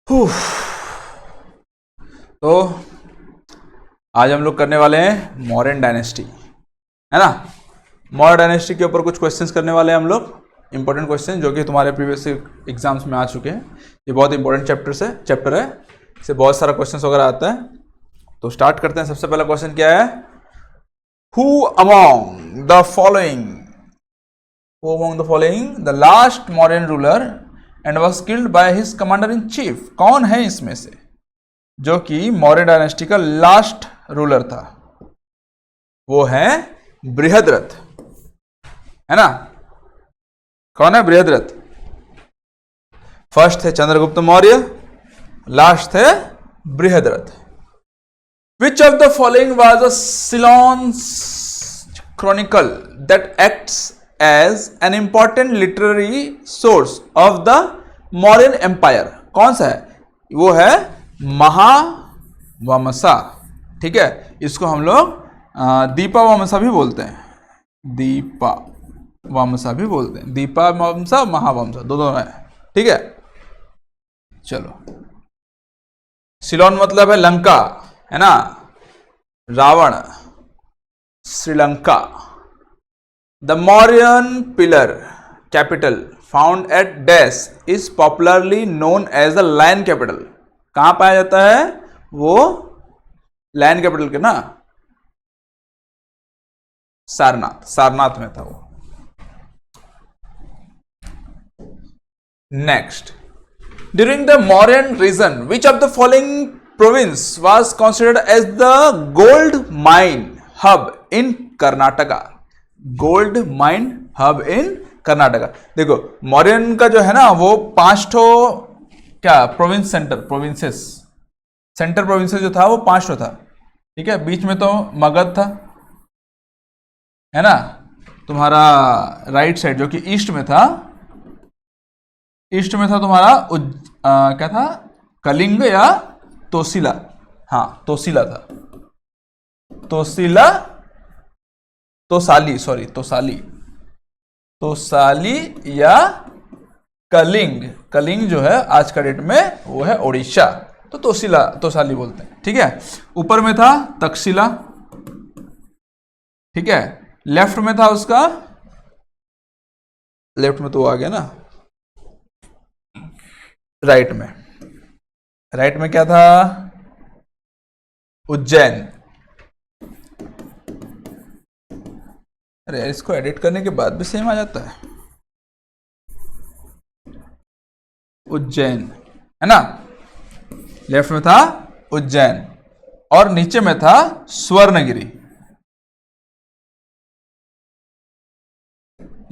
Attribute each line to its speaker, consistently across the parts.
Speaker 1: तो आज हम लोग करने वाले हैं मौर्यन डायनेस्टी, है ना। मौर्यन डायनेस्टी के ऊपर कुछ क्वेश्चंस करने वाले हैं हम लोग, इंपॉर्टेंट क्वेश्चन जो कि तुम्हारे प्रीवियस एग्जाम्स में आ चुके हैं। ये बहुत इंपॉर्टेंट चैप्टर है, इससे बहुत सारा क्वेश्चंस वगैरह आता है। तो स्टार्ट करते हैं। सबसे पहला क्वेश्चन क्या है? Who among the following the last Mauryan ruler and was killed by his commander in chief? कौन है इसमें से जो कि मौर्य डायनेस्टी का लास्ट रूलर था? वो है बृहद्रथ, है ना। कौन है बृहद्रथ? फर्स्ट थे चंद्रगुप्त मौर्य, लास्ट थे Brihadratha. Which of the following was a Ceylon's chronicle that acts as an important literary source of the Mauryan empire? कौन सा है? वो है महावमसा, ठीक है। इसको हम लोग दीपावमसा भी बोलते हैं, दीपावमसा भी बोलते हैं, दीपावमसा महावमसा दोनों है, ठीक है। चलो, सिलोन मतलब है लंका, है ना, Ravan, Sri Lanka. The Mauryan pillar capital found at dash is popularly known as the lion capital? कहां पाया जाता है वो? लायन कैपिटल के ना, सारनाथ में था वो। Next, during the Mauryan region which of the following province was considered as the gold mine hub in Karnataka? Gold mine hub in Karnataka. देखो, मौर्यन का जो है ना वो 5 क्या प्रोविंस सेंटर प्रोविंसेस जो था वो 5 था, ठीक है। बीच में तो मगध था, है ना, तुम्हारा राइट साइड जो कि ईस्ट में था तुम्हारा क्या था, कलिंग या तोसिला? हाँ, तोसिला था, तोसाली या कलिंग जो है आज का डेट में वो है ओडिशा, तो तोसाली बोलते हैं, ठीक है। ऊपर में था तक्षशिला, ठीक है। लेफ्ट में था उसका, लेफ्ट में तो आ गया ना, राइट में क्या था? उज्जैन। अरे यार, इसको एडिट करने के बाद भी सेम आ जाता है। उज्जैन, है ना, लेफ्ट में था उज्जैन और नीचे में था स्वर्णगिरी।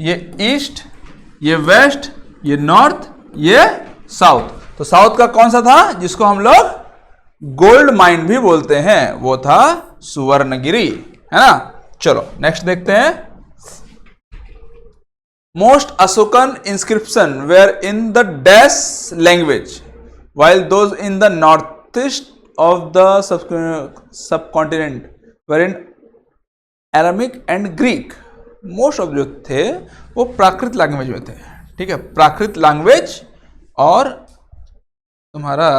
Speaker 1: ये ईस्ट, ये वेस्ट, ये नॉर्थ, ये साउथ। तो साउथ का कौन सा था जिसको हम लोग गोल्ड माइन भी बोलते हैं? वो था सुवर्णगिरी, है ना। चलो नेक्स्ट देखते हैं। Most Ashokan inscription were in the dash language while those in the northeast of the subcontinent were in Aramaic and Greek. Most of जो थे वो प्राकृत लैंग्वेज में थे, ठीक है। प्राकृत लैंग्वेज और तुम्हारा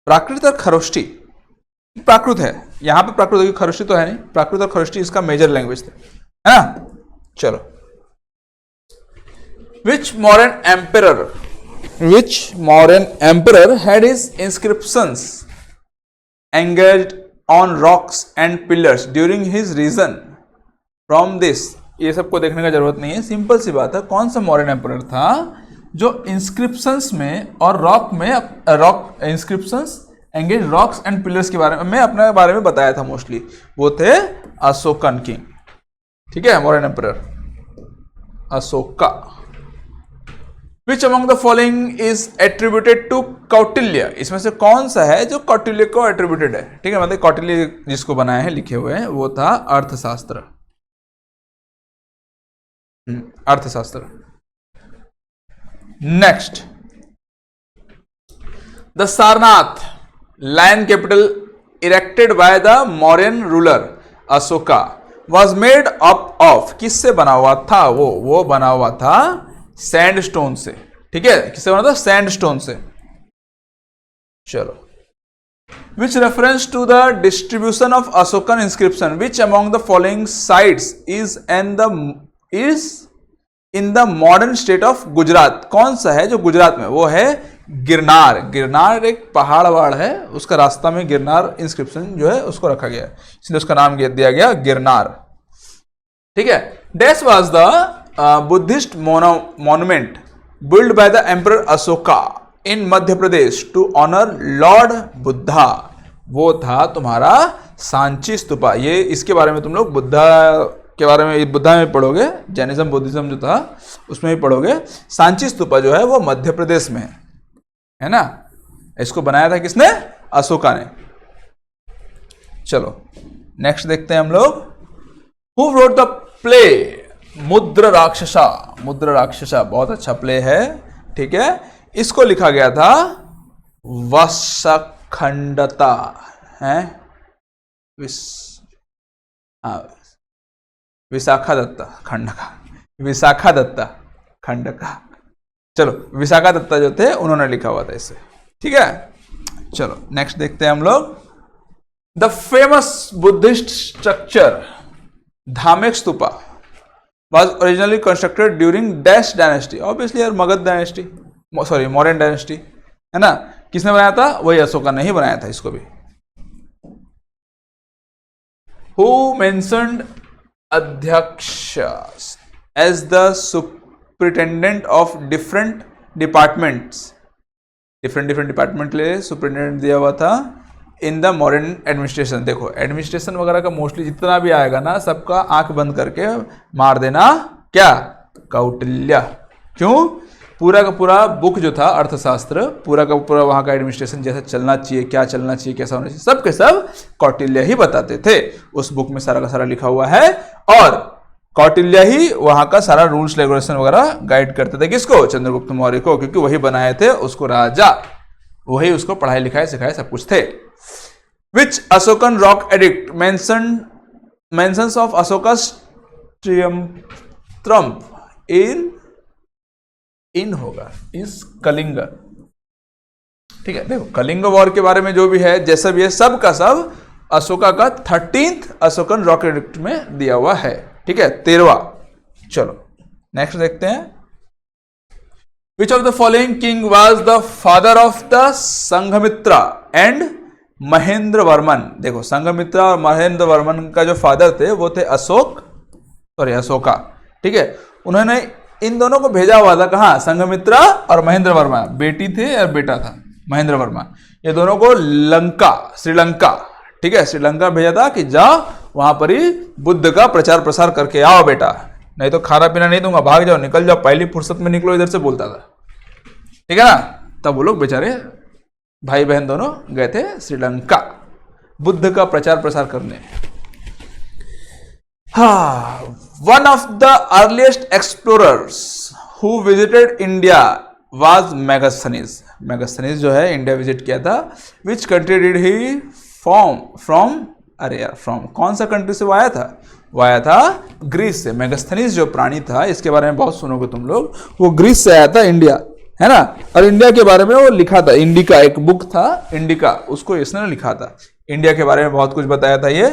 Speaker 1: प्राकृत और खरोष्टी, प्राकृत है यहां पे, प्राकृत होगी, खरोष्टी तो है नहीं। प्राकृत और खरोष्टी इसका मेजर लैंग्वेज थे, है ना। चलो, Which Mauryan emperor had his inscriptions engraved on rocks and pillars during his reign? From this, ये सबको देखने का जरूरत नहीं है, सिंपल सी बात है। कौन सा मौर्यन एम्परर था जो इंस्क्रिप्शंस में और rock inscriptions engage rocks and pillars के बारे में अपने बारे में बताया था? मोस्टली वो थे अशोकन किंग, ठीक है, Mauryan emperor Ashoka. Which among the following is attributed to Kautilya? इसमें से कौन सा है जो कौटिल्य को एट्रीब्यूटेड है? ठीक है, मतलब कौटिल्य जिसको बनाया है, लिखे हुए हैं, वो था Arthashastra. Next, the Sarnath lion capital erected by the Mauryan ruler Ashoka was made up of, किससे बना हुआ था वो बना हुआ था सैंडस्टोन से, ठीक है, किससे बना था? सैंडस्टोन से। चलो, which reference to the distribution of Ashokan inscription, which among the following sites is in the modern state of Gujarat? कौन सा है जो गुजरात में? वो है गिरनार। गिरनार एक पहाड़ वाड़ है, उसका रास्ता में गिरनार इंस्क्रिप्शन जो है उसको रखा गया है, इसलिए उसका नाम दिया गया गिरनार। ठीक है। This was the Buddhist monument built by the Emperor Ashoka in Madhya Pradesh to honor Lord Buddha। वो था तुम्हारा सांची स्तूपा। ये इसके बारे में तुम लोग बुद्धा के बारे में, बुद्धा में पढ़ोगे, जैनिज्म बुद्धिज्म जो था उसमें भी पढ़ोगे। सांची स्तूपा जो है वो मध्य प्रदेश में है ना। इसको बनाया था किसने? अशोका ने। चलो नेक्स्ट देखते हैं हम लोग। Who wrote the play Mudrarakshasa? Mudrarakshasa बहुत अच्छा प्ले है, ठीक है। इसको लिखा गया था वसखंडता है, विशाखा दत्ता खंडका, विशाखा दत्ता खंडका। चलो, विशाखा दत्ता जो थे उन्होंने लिखा हुआ था इसे, ठीक है। चलो नेक्स्ट देखते हैं हम लोग। The famous Buddhist structure Dhamek stupa was originally constructed during Dash dynasty, obviously यार Magadh dynasty, sorry Mauryan dynasty है ना। किसने बनाया था? वही अशोका ने ही बनाया था इसको भी। Who mentioned अध्यक्ष as the superintendent of different departments? Different department ले सुपरिटेंडेंट दिया हुआ था इन द मॉडर्न एडमिनिस्ट्रेशन। देखो एडमिनिस्ट्रेशन वगैरह का मोस्टली जितना भी आएगा ना, सबका आंख बंद करके मार देना क्या? कौटिल्य। क्यों? पूरा का पूरा बुक जो था अर्थशास्त्र, पूरा का पूरा वहां का एडमिनिस्ट्रेशन जैसा चलना चाहिए, क्या चलना चाहिए, कैसा होना चाहिए, सब के सब कौटिल्य ही बताते थे। उस बुक में सारा का सारा लिखा हुआ है और कौटिल्य ही वहां का सारा रूल्स रेगुलेशन वगैरह गाइड करते थे। किसको? चंद्रगुप्त मौर्य को, क्योंकि वही बनाए थे उसको राजा, वही उसको पढ़ाई लिखाई सिखाए सब कुछ थे। Which Ashokan rock edict mentions of Ashoka's triumph in होगा इस कलिंग, ठीक है। देखो कलिंग वॉर के बारे में जो भी है, जैसा भी है, सब का सब अशोका का 13th अशोकन रॉक एडिक्ट में दिया हुआ है, ठीक है, 13वां। चलो नेक्स्ट देखते हैं। Which of the following king was the father of the Sanghamitra and Mahendra Varman? देखो संघमित्रा और महेंद्र वर्मन का जो फादर थे वो थे अशोका, ठीक है। उन्होंने इन दोनों को भेजा हुआ था कहाँ? संघमित्रा और महेंद्र वर्मा, बेटी थे और बेटा था महेंद्र वर्मा। ये दोनों को लंका, श्रीलंका, ठीक है, श्रीलंका भेजा था कि जाओ वहां पर ही बुद्ध का प्रचार प्रसार करके आओ बेटा, नहीं तो खाना पीना नहीं दूंगा, भाग जाओ, निकल जाओ, पहली फुर्सत में निकलो इधर से, बोलता था, ठीक है ना। तब वो लोग बेचारे भाई बहन दोनों गए थे श्रीलंका बुद्ध का प्रचार प्रसार करने। हाँ, one of the earliest explorers who visited India was Megasthenes. Megasthenes जो है इंडिया विजिट किया था। Which country did he from अरे यार फ्रॉम कौन सा कंट्री से वो आया था? वो आया था ग्रीस से। मेगास्थनीज जो प्राणी था, इसके बारे में बहुत सुनोगे तुम लोग, वो ग्रीस से आया था इंडिया, है ना। और इंडिया के बारे में वो लिखा था, इंडिका एक बुक था इंडिका, उसको इसने लिखा था, इंडिया के बारे में बहुत कुछ बताया था ये।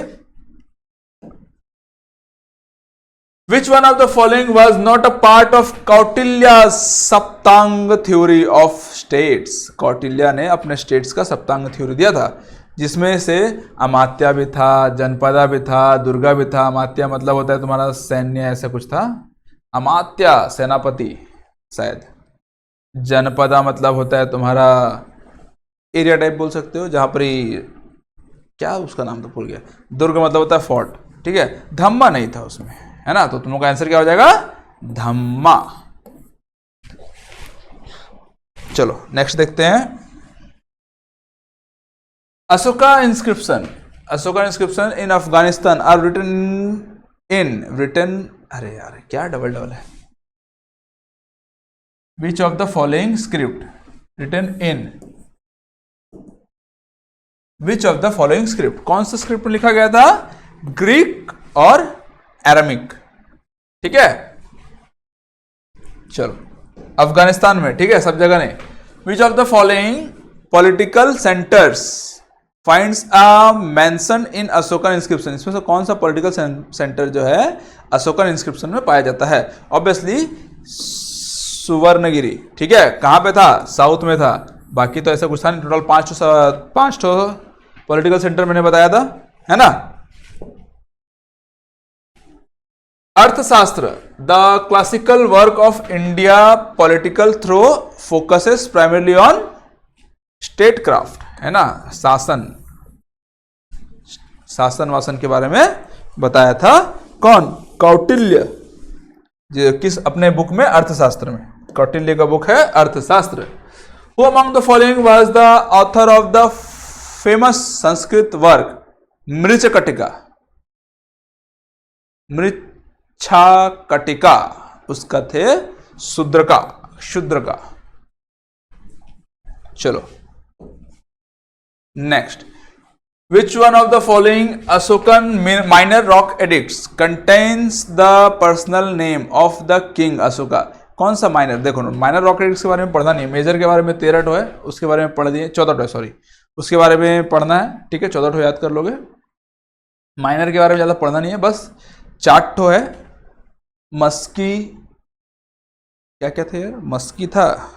Speaker 1: Which one of the following was not a part of Kautilya's saptanga theory of states? Kautilya ने अपने स्टेट्स का सप्तांग थ्योरी दिया था, जिसमें से अमात्या भी था, जनपदा भी था, दुर्गा भी था। अमात्या मतलब होता है तुम्हारा सैन्य, ऐसा कुछ था। अमात्या सेनापति शायद, जनपदा मतलब होता है तुम्हारा एरिया टाइप बोल सकते हो, जहां पर ही क्या उसका नाम तो भूल गया। दुर्ग मतलब होता है फोर्ट, ठीक है। धम्मा नहीं था उसमें, है ना, तो तुम लोग का आंसर क्या हो जाएगा? धम्मा। चलो नेक्स्ट देखते हैं। Ashoka inscription in Afghanistan are written अरे यार क्या डबल है। Which of the following script written in? Which of the following script? कौन सा स्क्रिप्ट में लिखा गया था? ग्रीक और एरामिक, ठीक है। चलो अफगानिस्तान में, ठीक है, सब जगह नहीं। विच of the following political centres finds a mention in Ashokan inscription, इसमें से कौन सा पॉलिटिकल सेंटर जो है अशोकन इंस्क्रिप्शन में पाया जाता है? ऑब्वियसली सुवर्णगिरी, ठीक है। कहां पे था? साउथ में था। बाकी तो ऐसा कुछ था नहीं। टोटल पांच पॉलिटिकल सेंटर मैंने बताया था, है ना। Arthashastra, the classical work of India political thought focuses primarily on state craft, है ना। शासन वासन के बारे में बताया था कौन? कौटिल्य, जो किस अपने बुक में अर्थशास्त्र में, कौटिल्य का बुक है अर्थशास्त्र। Who among the following was the author of the famous Sanskrit work Mricchakatika? Mricchakatika उसका थे शूद्रका। चलो next, which one of the following Ashokan minor rock edicts contains the personal name of the king Ashoka? कौन सा माइनर? देखो minor rock addicts के बारे में पढ़ना नहीं, मेजर के बारे में 13 ठो है, उसके बारे में पढ़ दिए, 14 ठो है सॉरी, उसके बारे में पढ़ना है, ठीक है, 14 ठो याद कर लोगे। माइनर के बारे में ज़्यादा पढ़ना नहीं है, बस 4 ठो है। मस्की, क्या क्या थे यार? मस्की था,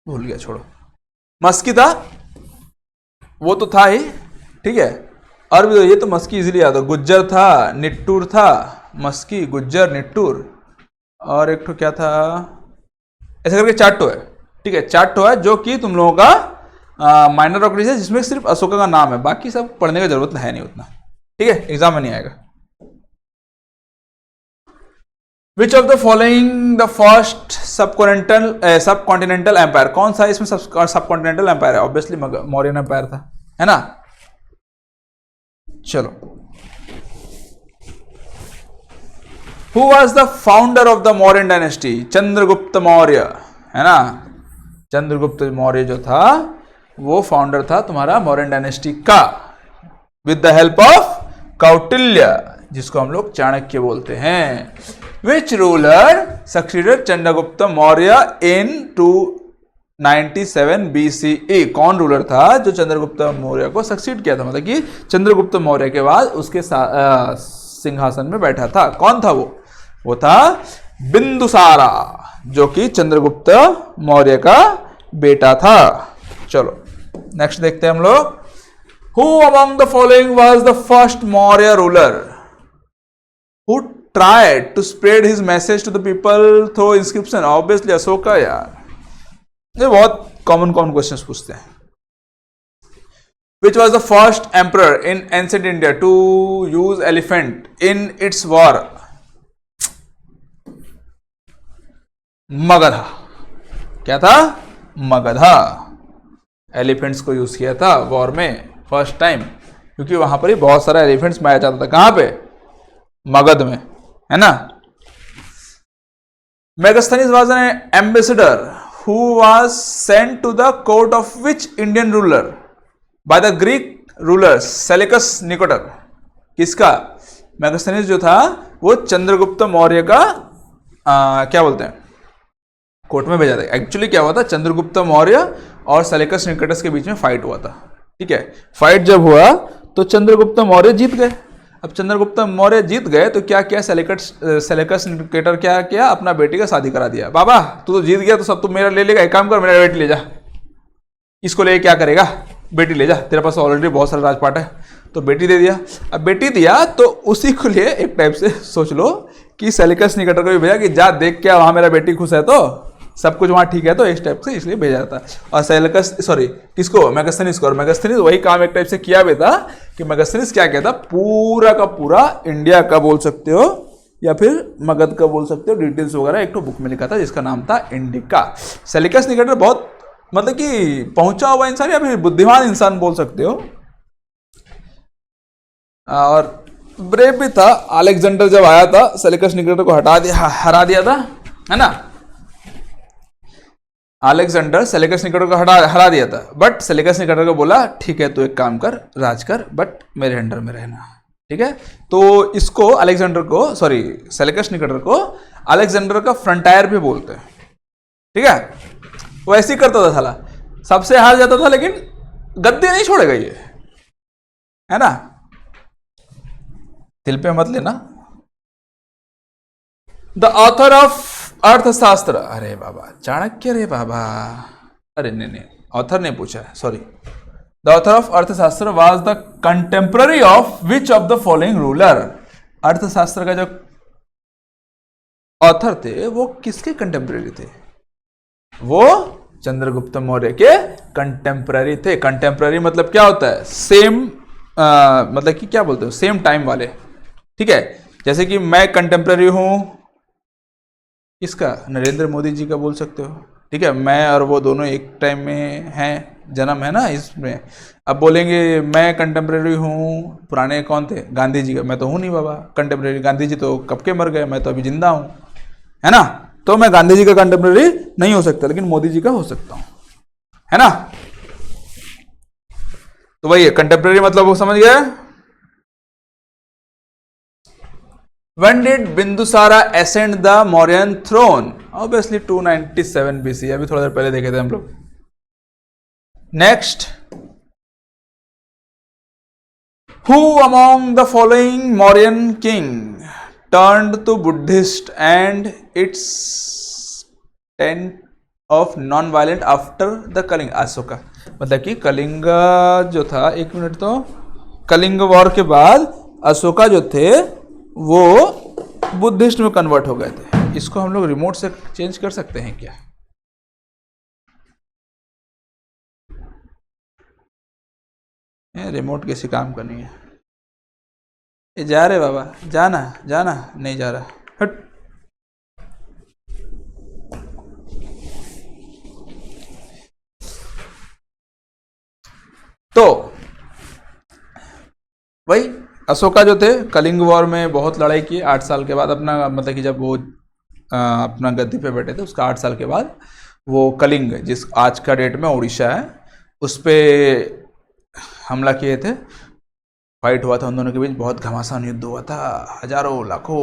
Speaker 1: भूल गया, छोड़ो। मस्की था, वो तो था ही, ठीक है। और भी तो ये तो मस्की इजीली याद हो। गुज्जर था, निट्टूर था, मस्की, गुज्जर, निट्टूर, और एक ठो क्या था, ऐसे करके 4 ठो है, ठीक है। 4 ठो है जो कि तुम लोगों का माइनर रॉक एडिक्ट्स है, जिसमें सिर्फ अशोका का नाम है, बाकी सब पढ़ने की जरूरत है नहीं उतना, ठीक है, एग्जाम में नहीं आएगा। Which of the following the first subcontinental empire? कौन सा इसमें सबकॉन्टिनेंटल एम्पायर है? ऑब्वियसली मौर्यन एम्पायर था, है ना। चलो, who was the founder of the Mauryan dynasty? Chandragupta Maurya, है ना। चंद्रगुप्त मौर्य जो था वो फाउंडर था तुम्हारा मौर्यन डायनेस्टी का, with the help of Kautilya, जिसको हम लोग चाणक्य बोलते हैं। Which ruler succeeded Chandragupta Maurya in 297 BCE? कौन रूलर था जो चंद्रगुप्त मौर्य को सक्सीड किया था, मतलब कि चंद्रगुप्त मौर्य के बाद उसके सिंहासन में बैठा था? कौन था वो? वो था बिंदुसारा, जो कि चंद्रगुप्त मौर्य का बेटा था। चलो नेक्स्ट देखते हैं हम लोग। Who among the following was the first Maurya ruler who tried to spread his message to the people through inscription? Obviously Ashoka यार, ये बहुत कॉमन क्वेश्चंस पूछते हैं। Which was the first emperor in ancient India to use elephant in its war? Magadha. क्या था? Magadha. Elephants को use किया था वॉर में फर्स्ट टाइम, क्योंकि वहां पर ही बहुत सारा एलिफेंट्स मारा जाता था। कहां पे? मगध में, है ना। Megasthenes was an ambassador who was sent to the court of which Indian ruler by the Greek ruler Seleucus Nicator? किसका? मेगास्थनीज जो था वो चंद्रगुप्त मौर्य का क्या बोलते हैं, कोर्ट में भेजा था। एक्चुअली क्या हुआ था, चंद्रगुप्त मौर्य और सेलेकस निकोटस के बीच में फाइट हुआ था, ठीक है। फाइट जब हुआ तो चंद्रगुप्त मौर्य जीत गए। अब चंद्रगुप्त मौर्य जीत गए तो क्या किया, सेलेकस निकोटर क्या किया, अपना बेटी का शादी करा दिया। बाबा तू तो जीत गया तो सब तू मेरा ले लेगा, एक काम कर मेरा बेटी ले जा। इसको ले क्या करेगा? बेटी ले जा, तेरे पास ऑलरेडी बहुत सारा राजपाट है। तो बेटी दे दिया। अब बेटी दिया तो उसी को लिए एक टाइप से सोच लो कि सेलेकस निकोटर को भी भेजा कि जा देख क्या वहां मेरा बेटी खुश है, तो सब कुछ वहां ठीक है, तो इस टाइप से इसलिए भेजा जाता है। और सेलेकस सॉरी किसको, मेगास्थनीज को। और मेगास्थनीज वही काम एक टाइप से किया भी था कि मेगास्थनीज क्या कहता, पूरा का पूरा इंडिया का बोल सकते हो या फिर मगध का बोल सकते हो, डिटेल्स वगैरह एक तो बुक में लिखा था जिसका नाम था इंडिका। सेलेकस निकोटर बहुत मतलब कि पहुंचा हुआ इंसान या फिर बुद्धिमान इंसान बोल सकते हो, और ब्रेव भी था। अलेक्जेंडर जब आया था सेलेकस निकोटर को हरा दिया था, है ना। अलेक्जेंडर सेलेकस निकोटर को हरा दिया था, बट सेलेकस निकोटर को बोला ठीक है तो एक काम कर, राज कर, बट मेरे अंडर में रहना, ठीक है, तो इसको अलेक्जेंडर को, सॉरी सेलेकस निकेटर को अलेक्जेंडर का फ्रंटायर भी बोलते हैं। ठीक है, वो ऐसे ही करता था साला, सबसे हार जाता था लेकिन गद्दी नहीं छोड़ेगा ये, है ना, दिल पे मत लेना। द ऑथर ऑफ अर्थशास्त्र, अरे बाबा चाणक्य रे बाबा, अरे नहीं ऑथर ने पूछा है, सॉरी। द ऑथर ऑफ अर्थशास्त्र was the contemporary of which of the following ruler. अर्थशास्त्र का जो ऑथर थे वो किसके कंटेम्पररी थे? वो चंद्रगुप्त मौर्य के कंटेम्पररी थे। कंटेम्पररी मतलब क्या होता है? सेम, मतलब कि क्या बोलते हो, सेम टाइम वाले। ठीक है, जैसे कि मैं कंटेम्पररी हूं इसका, नरेंद्र मोदी जी का बोल सकते हो। ठीक है, मैं और वो दोनों एक टाइम में हैं, जन्म है ना इसमें। अब बोलेंगे मैं कंटेम्पररी हूँ, पुराने कौन थे? गांधी जी का। मैं तो हूँ नहीं बाबा कंटेम्पररी, गांधी जी तो कब के मर गए, मैं तो अभी जिंदा हूँ, है ना। तो मैं गांधी जी का कंटेम्पररी नहीं हो सकता, लेकिन मोदी जी का हो सकता हूँ, है ना। तो वही कंटेम्पररी मतलब वो समझ गया। When did Bindusara ascend the Mauryan throne? Obviously 297 BC, अभी थोड़ा देर पहले देखे थे हम लोग। Next, who among the following Mauryan king turned to Buddhist and its tent of non-violent after the Kalinga? Ashoka, मतलब कि कलिंग जो था, एक मिनट, तो कलिंग वॉर के बाद अशोका जो थे वो बुद्धिस्ट में कन्वर्ट हो गए थे। इसको हम लोग रिमोट से चेंज कर सकते हैं क्या? रिमोट किसी काम का नहीं है। ये जा रहे बाबा, जाना जाना, नहीं जा रहा, हट। तो वही अशोका जो थे कलिंग वॉर में बहुत लड़ाई की। 8 साल के बाद अपना, मतलब कि जब वो अपना गद्दी पे बैठे थे, उसका 8 साल के बाद वो कलिंग, जिस आज का डेट में उड़ीसा है, उस पर हमला किए थे। फाइट हुआ था उन दोनों के बीच, बहुत घमासान युद्ध हुआ था, हजारों लाखों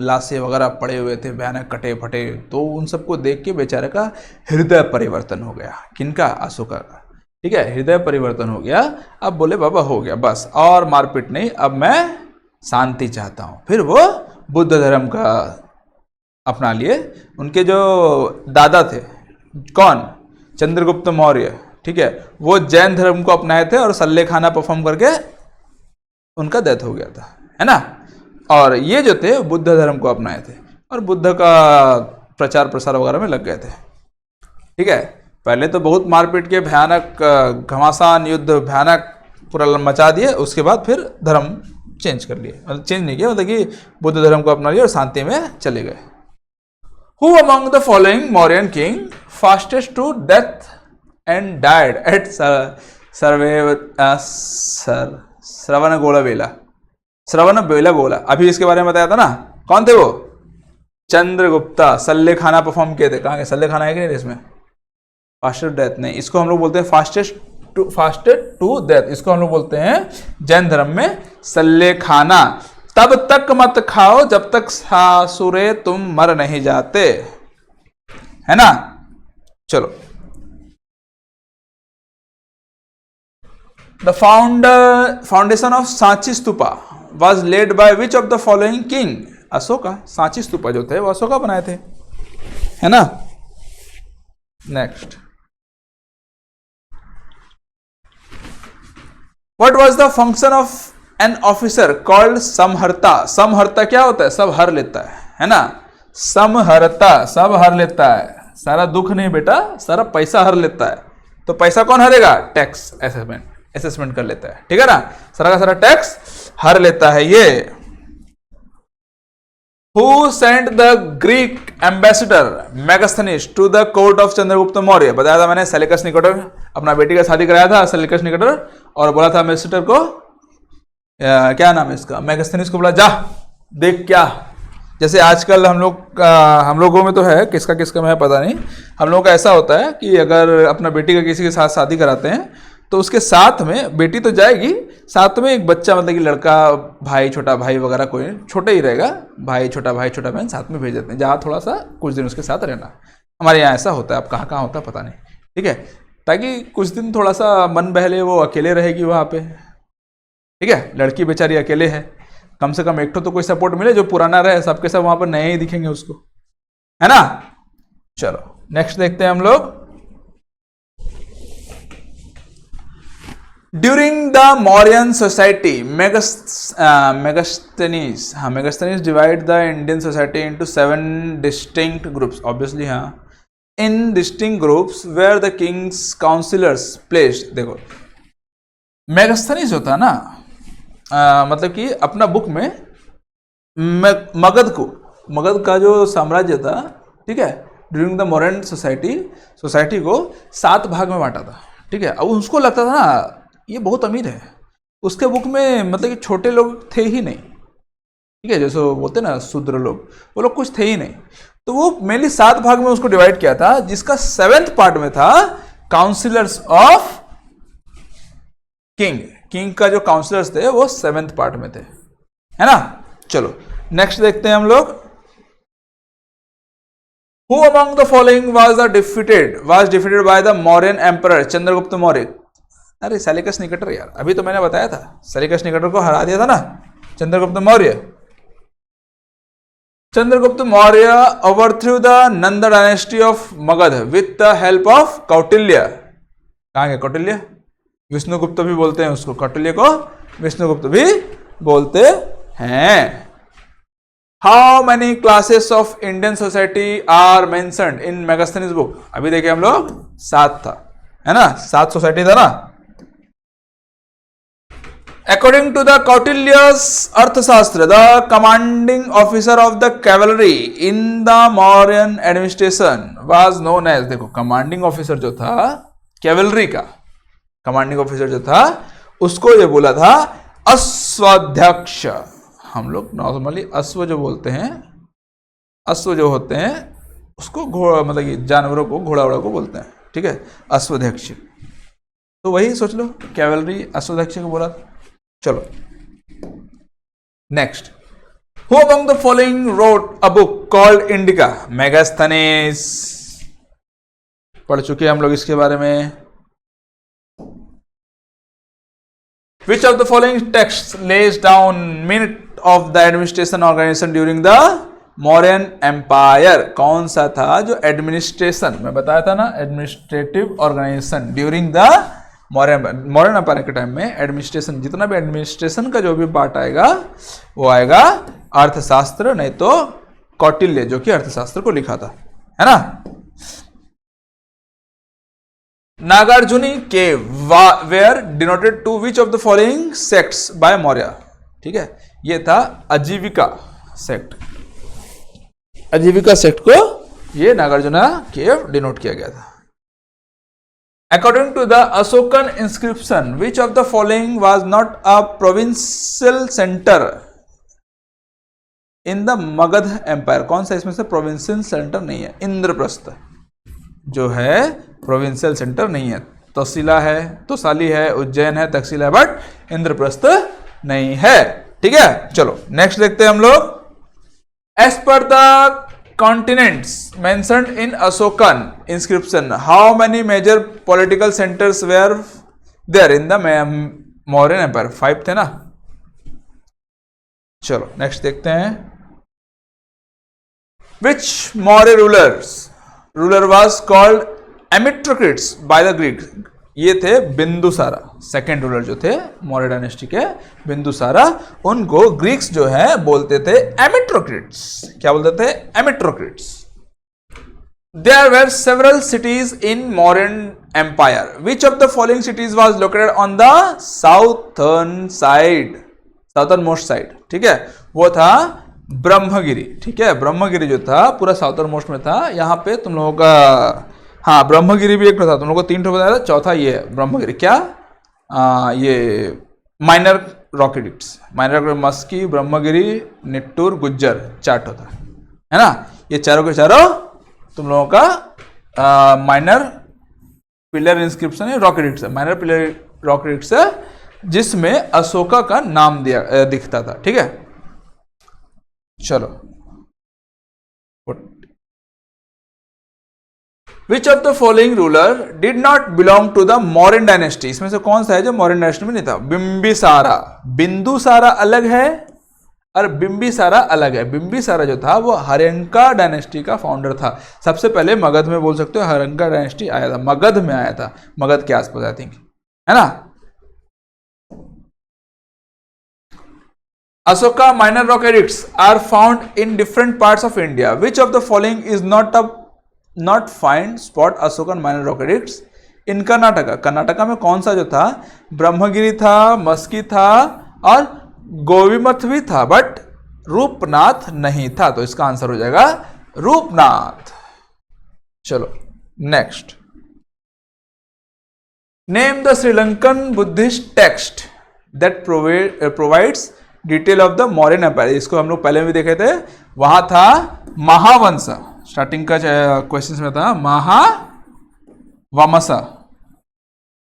Speaker 1: लाशें वगैरह पड़े हुए थे, भयानक कटे फटे। तो उन सबको देख के बेचारे का हृदय परिवर्तन हो गया। किनका? अशोका का। ठीक है, हृदय परिवर्तन हो गया। अब बोले बाबा हो गया बस, और मारपीट नहीं, अब मैं शांति चाहता हूं। फिर वो बुद्ध धर्म का अपना लिए। उनके जो दादा थे, कौन? चंद्रगुप्त मौर्य। ठीक है, वो जैन धर्म को अपनाए थे और सल्ले खाना परफॉर्म करके उनका डेथ हो गया था, है ना। और ये जो थे बुद्ध धर्म को अपनाए थे और बुद्ध का प्रचार प्रसार वगैरह में लग गए थे। ठीक है, पहले तो बहुत मारपीट के, भयानक घमासान युद्ध, भयानक पूरा मचा दिए। उसके बाद फिर धर्म चेंज कर लिए, मतलब चेंज नहीं किया, मतलब कि बुद्ध धर्म को अपना लिया और शांति में चले गए। Who among the following Mauryan king fastest to death and died at Shravana Bela. अभी इसके बारे में बताया था ना, कौन थे वो? चंद्रगुप्ता। सल्ले खाना परफॉर्म किए थे। कहाँ के सल्ले खाना है कि नहीं इसमें? फास्टेस्ट डेथ नहीं, इसको हम लोग बोलते हैं फास्टेड टू डेथ। इसको हम लोग बोलते हैं जैन धर्म में सल्ले खाना। तब तक मत खाओ जब तक सासुरे तुम मर नहीं जाते, है ना। चलो, the foundation of Sanchi stupa was laid by which of the following king? Ashoka. Sanchi stupa जो थे वो अशोका बनाए थे, है ना। Next, what was the function of an officer called Samaharta? Samaharta क्या होता है? सब हर लेता है ना। समहर्ता सब हर लेता है, सारा दुख नहीं बेटा, सारा पैसा हर लेता है। तो पैसा कौन हरेगा? टैक्स असेसमेंट कर लेता है, ठीक है ना। सारा का सारा टैक्स हर लेता है ये। Who sent the Greek ambassador Megasthenes to the court of Chandragupta Maurya? बताया था मैंने, सेलेकस निकेटर। अपना बेटी का शादी कराया था सेलेकस निकेटर, और बोला था एम्बेसडर को, क्या नाम है इसका, मेगास्थनीज को बोला जा देख क्या। जैसे आजकल हम लोगों में तो है, किसका किसका मैं पता नहीं, हम लोगों का ऐसा होता है कि अगर अपना बेटी का किसी के साथ शादी कराते हैं तो उसके साथ में बेटी तो जाएगी, साथ में एक बच्चा, मतलब कि लड़का भाई, छोटा भाई वगैरह, कोई छोटा ही रहेगा, भाई, छोटा बहन साथ में भेज देते हैं, जहाँ थोड़ा सा कुछ दिन उसके साथ रहना। हमारे यहाँ ऐसा होता है, अब कहाँ कहाँ होता है पता नहीं, ठीक है, ताकि कुछ दिन थोड़ा सा मन बहले, वो अकेले रहेगी वहाँ पे, ठीक है। लड़की बेचारी अकेले है, कम से कम एक तो कोई सपोर्ट मिले, जो पुराना रहे, सबके सब वहाँ पर नए ही दिखेंगे उसको, है ना। चलो नेक्स्ट देखते हैं हम लोग। During the Mauryan society Megasthenes divide the Indian society into 7 distinct groups, obviously हाँ, in distinct groups were the kings councillors placed. देखो मेगास्थनीज होता है ना, मतलब कि अपना बुक में मगध का जो साम्राज्य था, ठीक है, ड्यूरिंग द मॉडर्न सोसाइटी को 7 भाग में बांटा था, ठीक है। अब उसको लगता था ना ये बहुत अमीर है, उसके बुक में मतलब कि छोटे लोग थे ही नहीं, ठीक है, जैसे बोलते ना शूद्र लोग, वो लोग कुछ थे ही नहीं, तो वो मेनली 7 भाग में उसको डिवाइड किया था, जिसका 7th पार्ट में था काउंसिलर्स ऑफ किंग का जो काउंसिलर्स थे वो 7th पार्ट में थे, है ना। चलो नेक्स्ट देखते हैं हम लोग। Who among the following was defeated by the Mauryan emperor Chandragupta Maurya. अरे सेलिकस निकेटर यार, अभी तो मैंने बताया था, सेलिकस निकेटर को हरा दिया था ना Chandragupta Maurya. Chandragupta Maurya overthrew the Nanda dynasty of Magadha with the help of Kautilya. कहाँ गया कौटिल्य? विष्णुगुप्त भी बोलते हैं उसको, कौटिल्य को विष्णुगुप्त भी बोलते हैं। How many classes of Indian society are mentioned in Megasthenes book? अभी देखे हम लोग 7 था, है ना, 7 सोसाइटी था ना। According to the Kautilya's अर्थशास्त्र, the commanding officer of the cavalry in the Mauryan administration was known as, देखो कमांडिंग ऑफिसर जो था कैवलरी का, कमांडिंग ऑफिसर जो था उसको ये बोला था अश्वाध्यक्ष। हम लोग नॉर्मली अश्व जो बोलते हैं, अश्व जो होते हैं उसको घोड़ा, मतलब कि जानवरों को, घोड़ा वोड़ा को बोलते हैं, ठीक है, अश्वाध्यक्ष। तो वही सोच लो, कैवलरी अश्वाध्यक्ष को बोला। चलो next. Who among the following wrote a book called indica? Megasthenes, पढ़ चुके हम लोग इसके बारे में। Which of the following texts lays down minute of the administration organization during the Mauryan Empire? कौन सा था जो एडमिनिस्ट्रेशन, मैं बताया था ना, administrative organisation during the modern empire के टाइम में एडमिनिस्ट्रेशन, जितना भी एडमिनिस्ट्रेशन का जो भी पार्ट आएगा वो आएगा अर्थशास्त्र, नहीं तो कौटिल्य जो कि अर्थशास्त्र को लिखा था, है ना। Nagarjuni cave were denoted to which of the following sects by Maurya? ठीक है, ये था आजीविका सेक्ट, आजीविका सेक्ट को ये नागार्जुना केव डिनोट किया गया था। According to the Ashokan inscription, which of the following was not a provincial center in the Magad Empire? कौन सा इसमें से प्रोविंशियल सेंटर नहीं है? इंद्रप्रस्थ जो है प्रोविंशियल सेंटर नहीं है, तोशिला है, तोसाली है, उज्जैन है, तक्षशिला है, बट इंद्रप्रस्थ नहीं है, ठीक है। चलो नेक्स्ट देखते हैं हम लोग। As per the continents mentioned in Ashokan inscription, how many major political centers were there in the Mauryan Empire? 5 थे ना। चलो नेक्स्ट देखते हैं। Which Maurya ruler was called Amitrocrates by the Greeks? ये थे बिंदुसारा, सेकेंड रूलर जो थे Maurya dynasty के, बिंदुसारा, उनको ग्रीक्स जो है बोलते थे एमिट्रोक्रेट्स। क्या बोलते थे? Amitrochates. There were several cities in Mauryan empire, which of the following cities was located on the southern side, southern most side, ठीक है, वो था ब्रह्मगिरी, ठीक है, ब्रह्मगिरी जो था पूरा साउथर्न मोस्ट में था। यहाँ पे तुम लोगों का, हाँ ब्रह्मगिरी भी एक था, तुम लोगों को 3 बताया था, चौथा ये है ब्रह्मगिरी, क्या ये माइनर रॉकेडिट्स, माइनर मस्की, ब्रह्मगिरी, निट्टूर, गुज्जर, 4 होता है ना। ये चारों के चारों तुम लोगों का माइनर पिलर इंस्क्रिप्शन है, रॉकेडिट्स है, माइनर पिलर रॉकेडिट्स है जिसमें अशोका का नाम दिखता था। ठीक है, चलो। Which of the following ruler did not belong to the Mauryan dynasty, इसमें से कौन सा है जो मौर्यन डायनेस्टी में नहीं था? बिंबिसारा। बिंदुसारा अलग है और बिंबिसारा अलग है। बिंबिसारा जो था वो हर्यंका डायनेस्टी का फाउंडर था। सबसे पहले मगध में बोल सकते हो हर्यंका डायनेस्टी आया था, मगध में आया था, मगध के आसपास आई थिंक, है ना। Ashoka minor rock edicts are found in different parts of India. Which of the following is not find spot Ashokan minor rock edicts in Karnataka. Karnataka में कौन सा जो था? ब्रह्मगिरी था, मस्की था और गोविमथ भी था, बट रूपनाथ नहीं था। तो इसका आंसर हो जाएगा रूपनाथ। चलो next, name the Sri Lankan Buddhist text that provides detail of the Mauryan empire. इसको हम लोग पहले भी देखे थे, वहां था महावंश, स्टार्टिंग का क्वेश्चन में था महावमसा,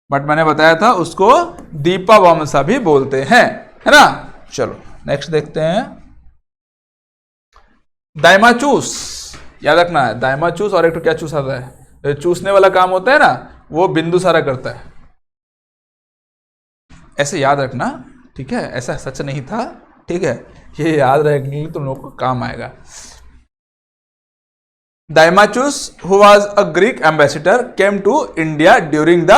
Speaker 1: बट मैंने बताया था उसको दीपावमसा भी बोलते हैं, है ना। चलो नेक्स्ट देखते हैं, दाइमाचूस, याद रखना है दाइमाचूस और एक तो क्या चूस आता है, चूसने वाला काम होता है ना, वो बिंदुसारा करता है, ऐसे याद रखना, ठीक है। ऐसा सच नहीं था, ठीक है, ये याद रखने के लिए तुम लोग को काम आएगा। Deimachus who was a Greek ambassador came to India during the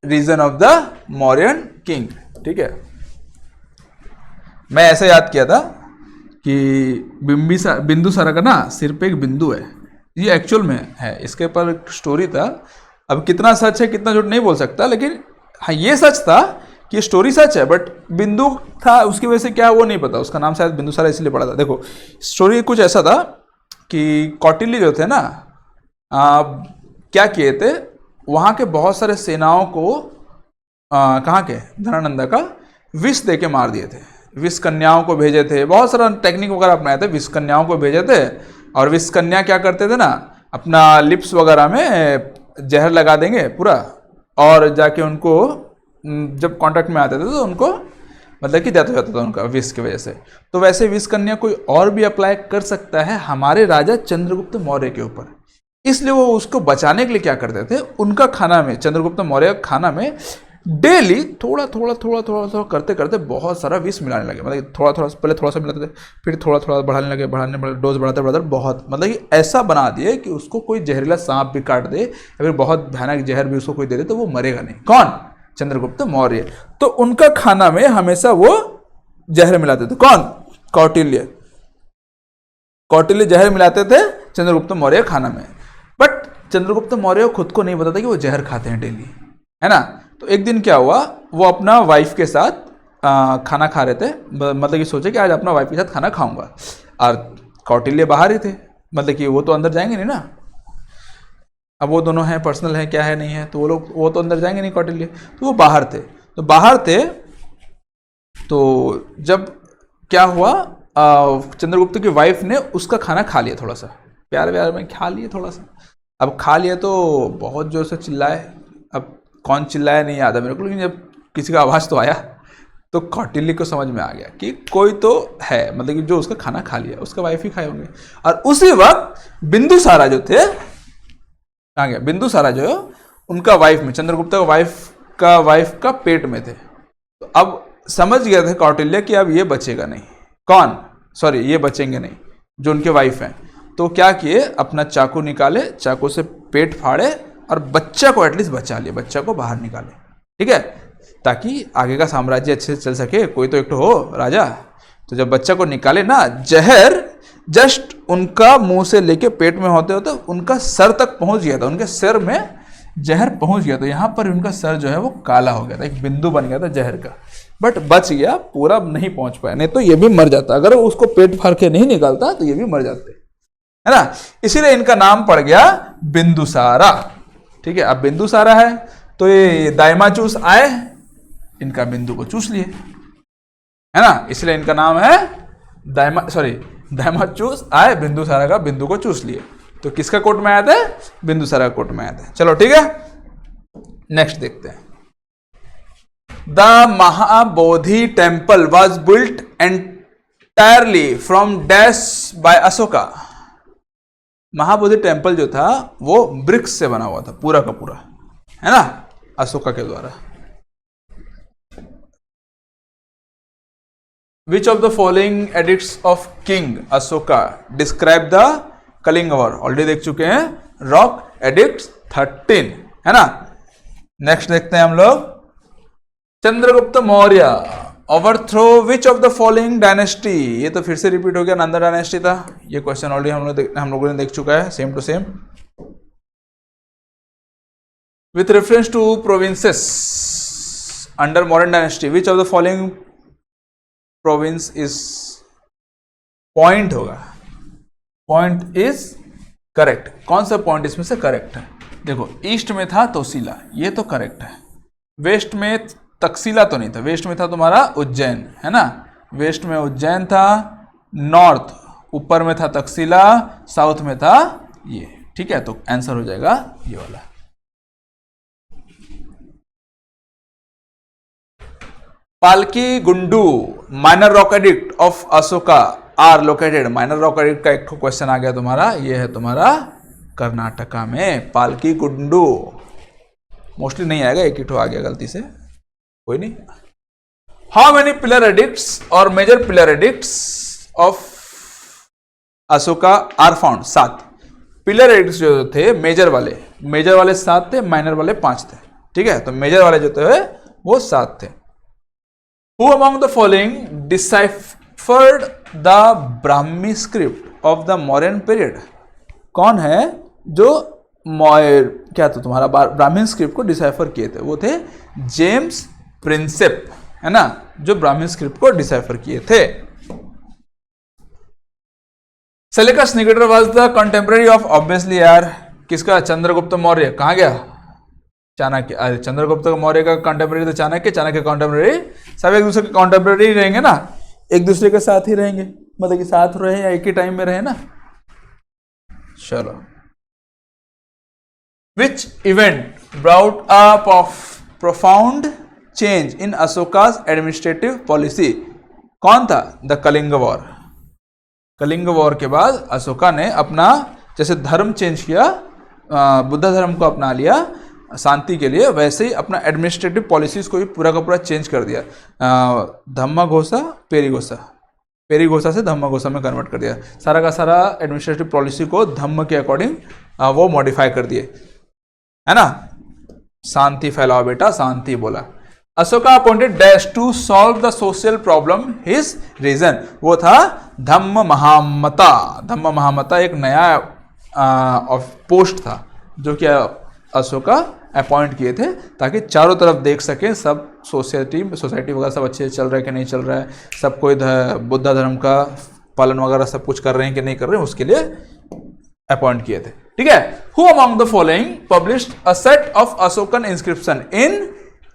Speaker 1: region of the Mauryan king. ठीक है, मैं ऐसे याद किया था कि बिंदुसारा का ना सिर पे एक बिंदु है, ये एक्चुअल में है, इसके ऊपर एक स्टोरी था। अब कितना सच है कितना झूठ नहीं बोल सकता, लेकिन हाँ ये सच था कि स्टोरी सच है, बट बिंदु था उसकी वजह से क्या वो नहीं पता, उसका नाम शायद बिंदुसारा इसलिए पड़ा था। देखो स्टोरी कुछ ऐसा था कि कौटिल्य जो थे ना, क्या किए थे, वहाँ के बहुत सारे सेनाओं को कहाँ के धनानंदा का विष दे के मार दिए थे, विष कन्याओं को भेजे थे, बहुत सारा टेक्निक वगैरह अपनाए थे, विष कन्याओं को भेजे थे। और विष कन्या क्या करते थे ना, अपना लिप्स वगैरह में जहर लगा देंगे पूरा, और जाके उनको जब कांटेक्ट में आते थे तो उनको मतलब कि डेथ हो जाता था उनका विष की वजह से। तो वैसे विष कन्या कोई और भी अप्लाई कर सकता है हमारे राजा चंद्रगुप्त मौर्य के ऊपर, इसलिए वो उसको बचाने के लिए क्या करते थे, उनका खाना में, चंद्रगुप्त मौर्य खाना में डेली थोड़ा थोड़ा करते करते बहुत सारा विष मिलाने लगे। मतलब थोड़ा पहले थोड़ा सा मिलाते थे, फिर थोड़ा बढ़ाने लगे, डोज बढ़ाते बहुत, मतलब कि ऐसा बना दिए कि उसको कोई जहरीला सांप भी काट दे या फिर बहुत भयानक जहर भी उसको कोई दे दे तो वो मरेगा नहीं। कौन? चंद्रगुप्त मौर्य। तो उनका खाना में हमेशा वो जहर मिलाते थे। कौन? कौटिल्य। कौटिल्य जहर मिलाते थे चंद्रगुप्त मौर्य खाना में, बट चंद्रगुप्त मौर्य खुद को नहीं पता था कि वो जहर खाते हैं डेली, है ना। तो एक दिन क्या हुआ, वो अपना वाइफ के साथ खाना खा रहे थे, मतलब कि सोचे कि आज अपना वाइफ के साथ खाना खाऊंगा, और कौटिल्य बाहर ही थे, मतलब कि वो तो अंदर जाएंगे नहीं ना, अब वो दोनों हैं पर्सनल है क्या है नहीं है, तो वो तो अंदर जाएंगे नहीं कौटिल्य, तो वो बाहर थे। तो जब क्या हुआ, चंद्रगुप्त की वाइफ ने उसका खाना खा लिया, थोड़ा सा प्यार में खा लिए थोड़ा सा। अब खा लिया तो बहुत जोर से चिल्लाए, अब कौन चिल्लाया नहीं याद है मेरे को, लेकिन जब किसी का आवाज़ तो आया तो कौटिल्य को समझ में आ गया कि कोई तो है, मतलब कि जो उसका खाना खा लिया, उसका वाइफ ही खाए होंगे। और उसी वक्त बिंदुसारा जो थे आ गया, बिंदुसारा जो है उनका वाइफ में, चंद्रगुप्त का वाइफ का पेट में थे। तो अब समझ गए थे कौटिल्य कि अब ये बचेगा नहीं, कौन, सॉरी ये बचेंगे नहीं जो उनके वाइफ हैं। तो क्या किए, अपना चाकू निकाले, चाकू से पेट फाड़े और बच्चा को एटलीस्ट बचा लिए, बच्चा को बाहर निकाले, ठीक है, ताकि आगे का साम्राज्य अच्छे से चल सके, कोई तो एक तो हो राजा। तो जब बच्चा को निकाले ना, जहर जस्ट उनका मुंह से लेके पेट में होते होते उनका सर तक पहुंच गया था, उनके सिर में जहर पहुंच गया, तो यहाँ पर उनका सर जो है वो काला हो गया था, एक बिंदु बन गया था जहर का, बट बच गया, पूरा नहीं पहुंच पाया, नहीं तो ये भी मर जाता, अगर उसको पेट फाड़ के नहीं निकालता तो ये भी मर जाते, है ना। इसीलिए इनका नाम पड़ गया बिंदुसारा, ठीक है। अब बिंदुसारा है तो ये दाइमाचूस आए, इनका बिंदु को चूस लिए, है ना, इसलिए इनका नाम है दाइमाचूस आए, बिंदुसारा का बिंदु को चूस लिए। तो किसका कोट में आया था? बिंदुसारा का कोट में आया था। चलो ठीक है, नेक्स्ट देखते हैं। The Mahabodhi temple was built entirely from dash by Ashoka. Mahabodhi temple जो था वो ब्रिक्स से बना हुआ था पूरा का पूरा, है ना, अशोका के द्वारा। Which of the following edicts of King Ashoka describe the Kalinga War? Already देख चुके हैं, रॉक एडिक्ट 13, है ना। नेक्स्ट देखते हैं हम लोग, Chandragupta Maurya overthrow which of the following dynasty. ये तो फिर से रिपीट हो गया, नंदा डायनेस्टी था। ये क्वेश्चन ऑलरेडी हम लोगों ने देख चुका है, same to same. With reference to provinces under modern dynasty, which of the following province is, point होगा, पॉइंट इज करेक्ट। कौन सा पॉइंट इसमें से करेक्ट है? देखो, ईस्ट में था तोसीला, ये तो करेक्ट है। वेस्ट में तक्षशिला तो नहीं था, वेस्ट में था तुम्हारा उज्जैन, है ना, वेस्ट में उज्जैन था। नॉर्थ ऊपर में था तक्षशिला, साउथ में था ये, ठीक है। तो आंसर हो जाएगा ये वाला। Palki Gundu minor rock edict of Ashoka are located. Minor rock edict का एक क्वेश्चन आ गया तुम्हारा, ये है तुम्हारा कर्नाटका में, पालकी गुंडू। मोस्टली नहीं आएगा, एक ही ठो आ गया गलती से, कोई नहीं। हाउ मेनी पिलर एडिक्ट्स और major pillar edicts of Ashoka are found? 7 pillar edicts जो थे मेजर वाले 7 थे, माइनर वाले 5 थे, ठीक है। तो मेजर वाले जो थे वो 7 थे। Who among the following deciphered the Brahmi script of the Mauryan period? कौन है जो क्या था तुम्हारा ब्राह्मीण स्क्रिप्ट को डिसाइफर किए थे? वो थे जेम्स प्रिंसेप, है ना, जो ब्राह्मीण स्क्रिप्ट को डिसाइफर किए थे। Seleucus Nicator was the contemporary of, obviously यार, किसका? चंद्रगुप्त मौर्य। कहाँ गया? चाणक्य। चंद्रगुप्त मौर्य का कंटेम्प्रेरी तो चाणक्य, चाणक्य कंटेम्प्रेरी, सब एक दूसरे के कंटेम्प्रेरी रहेंगे ना, एक दूसरे के साथ ही रहेंगे, मतलब कि साथ रहे या एक ही टाइम में रहे ना। चलो, which event brought up of profound change in Ashoka's administrative policy? कौन था? The Kalinga war. Kalinga war के बाद अशोका ने अपना जैसे धर्म चेंज किया, बुद्ध धर्म को अपना लिया शांति के लिए, वैसे ही अपना एडमिनिस्ट्रेटिव पॉलिसीज को भी पूरा का पूरा चेंज कर दिया। धम्माघोषा पेरीघोषा से धम्माघोषा में कन्वर्ट कर दिया। सारा का सारा एडमिनिस्ट्रेटिव पॉलिसी को धम्म के अकॉर्डिंग वो मॉडिफाई कर दिए, है ना। शांति फैलाओ बेटा, शांति बोला। Ashoka appointed dash to solve the social problem, his region, वो था धम्म महामता। धम्म महामता एक नया पोस्ट था जो कि अशोका अपॉइंट किए थे, ताकि चारों तरफ देख सकें, सब सोसाइटी वगैरह सब अच्छे से चल रहा है कि नहीं चल रहा है, सब कोई बुद्ध धर्म का पालन वगैरह सब कुछ कर रहे हैं कि नहीं कर रहे हैं, उसके लिए अपॉइंट किए थे, ठीक है। Who among the following published a set of Ashokan inscription इन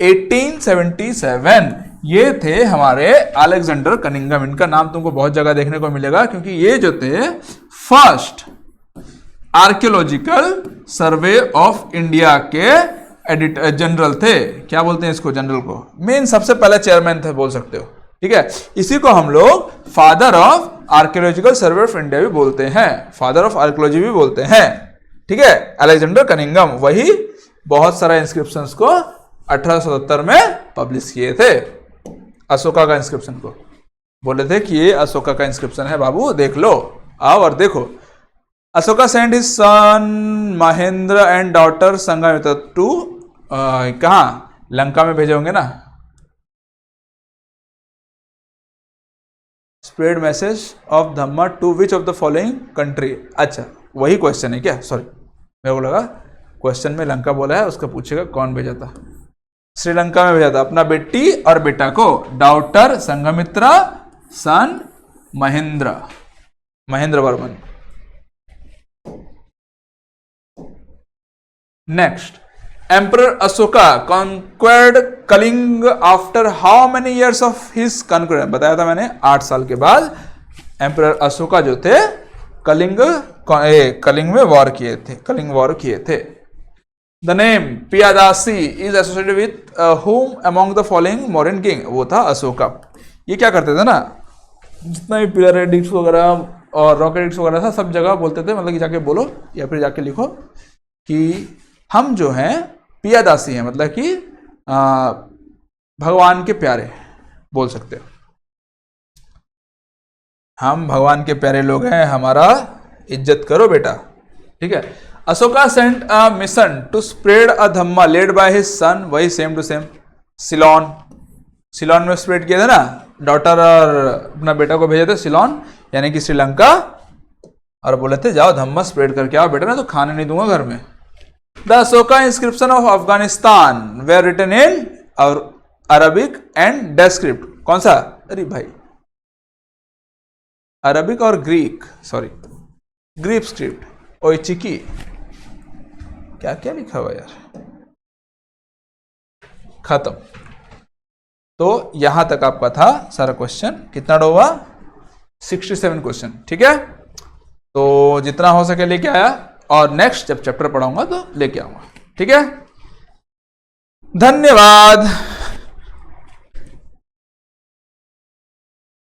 Speaker 1: 1877? ये थे हमारे अलेक्जेंडर कनिंघम। इनका नाम तुमको बहुत जगह देखने को मिलेगा, क्योंकि ये जो थे first archaeological survey of India के एडिटर जनरल थे। क्या बोलते हैं इसको? जनरल को, मेन सबसे पहले चेयरमैन थे बोल सकते हो, ठीक है। इसी को हम लोग father of archaeological survey of India भी बोलते हैं, फादर ऑफ आर्कियोलॉजी भी बोलते हैं, ठीक है। अलेक्जेंडर कनिंघम वही बहुत सारा इंस्क्रिप्शंस को 1877 में पब्लिश किए थे। अशोका का इंस्क्रिप्शन को बोले थे कि ये अशोका का इंस्क्रिप्शन है बाबू, देख लो, आओ और देखो। Ashoka send his son Mahendra and daughter Sanghamitra to, कहाँ? लंका में भेजे होंगे ना। Spread message of Dhamma to which of the following country? अच्छा, वही क्वेश्चन है क्या? सॉरी, मेरे को लगा क्वेश्चन में लंका बोला है, उसका पूछेगा कौन भेजा था। श्रीलंका में भेजा था अपना बेटी और बेटा को, daughter Sanghamitra, son Mahendra Varman. Next, emperor Ashoka conquered Kalinga after how many years of his conquest? बताया था मैंने, 8 साल के बाद एम्परर अशोका जो थे कलिंग में वॉर किए थे, कलिंग वॉर किए थे। The name Piyadasi is associated with whom among the following Mauryan king? वो था अशोका। ये क्या करते थे ना, जितना भी पिलर एडिक्ट्स वगैरह और रॉक एडिक्ट्स वगैरह था सब जगह बोलते थे, मतलब कि जाके बोलो या फिर जाके लिखो कि हम जो हैं पियादासी हैं, मतलब कि भगवान के प्यारे बोल सकते हो, हम भगवान के प्यारे लोग हैं, हमारा इज्जत करो बेटा, ठीक है। Ashoka sent a mission to spread a Dhamma led by his son, वही same to same Ceylon, Ceylon में स्प्रेड किया था ना, डॉटर और अपना बेटा को भेजे थे सिलोन यानी कि श्रीलंका, और बोले थे जाओ धम्मा स्प्रेड करके आओ बेटा, ना तो खाने नहीं दूंगा घर में। The Ashoka inscription of Afghanistan were written in Arabic and the script, कौन सा, अरे भाई अरबिक और ग्रीक, सॉरी ग्रीक स्क्रिप्ट, ओइचिकी, क्या क्या लिखा हुआ यार, खत्म। तो यहां तक आपका था सारा क्वेश्चन, कितना हुआ 67 क्वेश्चन, ठीक है। तो जितना हो सके लेके आया, और नेक्स्ट जब चैप्टर पढ़ाऊंगा तो लेके आऊंगा, ठीक है। धन्यवाद।